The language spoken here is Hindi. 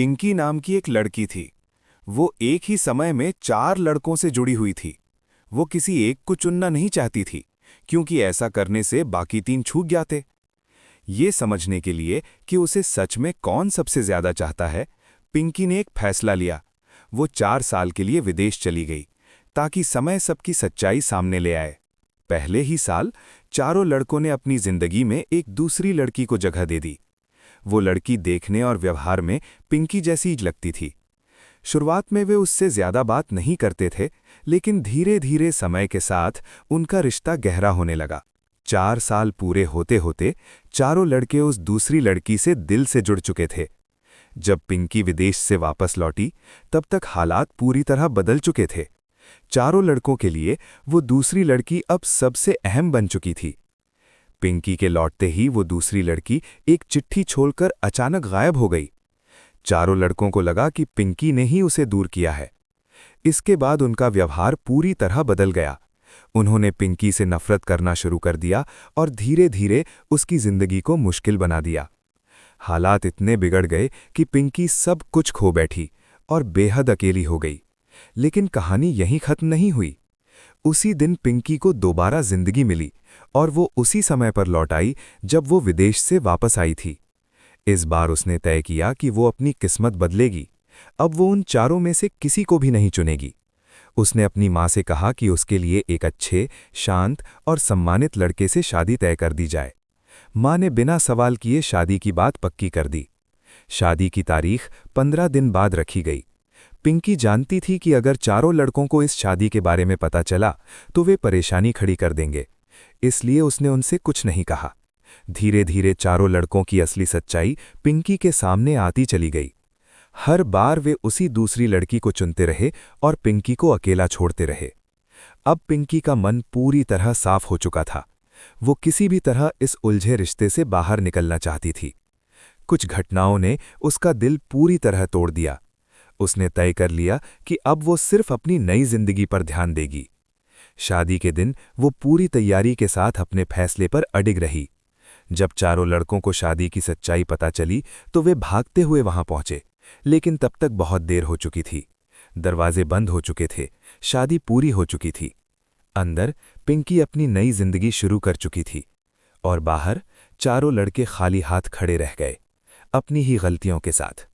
पिंकी नाम की एक लड़की थी। वो एक ही समय में 4 लड़कों से जुड़ी हुई थी। वो किसी एक को चुनना नहीं चाहती थी, क्योंकि ऐसा करने से बाकी 3 छूट जाते। ये समझने के लिए कि उसे सच में कौन सबसे ज्यादा चाहता है, पिंकी ने एक फैसला लिया। वो 4 साल के लिए विदेश चली गई, ताकि समय सबकी सच्चाई सामने ले आए। पहले ही साल चारों लड़कों ने अपनी जिंदगी में एक दूसरी लड़की को जगह दे दी। वो लड़की देखने और व्यवहार में पिंकी जैसी ही लगती थी। शुरुआत में वे उससे ज्यादा बात नहीं करते थे, लेकिन धीरे धीरे समय के साथ उनका रिश्ता गहरा होने लगा। 4 साल पूरे होते होते चारों लड़के उस दूसरी लड़की से दिल से जुड़ चुके थे। जब पिंकी विदेश से वापस लौटी, तब तक हालात पूरी तरह बदल चुके थे। चारों लड़कों के लिए वो दूसरी लड़की अब सबसे अहम बन चुकी थी। पिंकी के लौटते ही वो दूसरी लड़की एक चिट्ठी छोड़कर अचानक गायब हो गई। चारों लड़कों को लगा कि पिंकी ने ही उसे दूर किया है। इसके बाद उनका व्यवहार पूरी तरह बदल गया। उन्होंने पिंकी से नफरत करना शुरू कर दिया और धीरे धीरे उसकी जिंदगी को मुश्किल बना दिया। हालात इतने बिगड़ गए कि पिंकी सब कुछ खो बैठी और बेहद अकेली हो गई। लेकिन कहानी यहीं खत्म नहीं हुई। उसी दिन पिंकी को दोबारा जिंदगी मिली और वो उसी समय पर लौट आई जब वो विदेश से वापस आई थी। इस बार उसने तय किया कि वो अपनी किस्मत बदलेगी। अब वो उन चारों में से किसी को भी नहीं चुनेगी। उसने अपनी माँ से कहा कि उसके लिए एक अच्छे, शांत और सम्मानित लड़के से शादी तय कर दी जाए। माँ ने बिना सवाल किए शादी की बात पक्की कर दी। शादी की तारीख 15 दिन बाद रखी गई। पिंकी जानती थी कि अगर चारों लड़कों को इस शादी के बारे में पता चला तो वे परेशानी खड़ी कर देंगे, इसलिए उसने उनसे कुछ नहीं कहा। धीरे धीरे चारों लड़कों की असली सच्चाई पिंकी के सामने आती चली गई। हर बार वे उसी दूसरी लड़की को चुनते रहे और पिंकी को अकेला छोड़ते रहे। अब पिंकी का मन पूरी तरह साफ हो चुका था। वो किसी भी तरह इस उलझे रिश्ते से बाहर निकलना चाहती थी। कुछ घटनाओं ने उसका दिल पूरी तरह तोड़ दिया। उसने तय कर लिया कि अब वो सिर्फ अपनी नई जिंदगी पर ध्यान देगी। शादी के दिन वो पूरी तैयारी के साथ अपने फैसले पर अडिग रही। जब चारों लड़कों को शादी की सच्चाई पता चली तो वे भागते हुए वहां पहुंचे, लेकिन तब तक बहुत देर हो चुकी थी। दरवाजे बंद हो चुके थे, शादी पूरी हो चुकी थी। अंदर पिंकी अपनी नई जिंदगी शुरू कर चुकी थी और बाहर चारों लड़के खाली हाथ खड़े रह गए, अपनी ही गलतियों के साथ।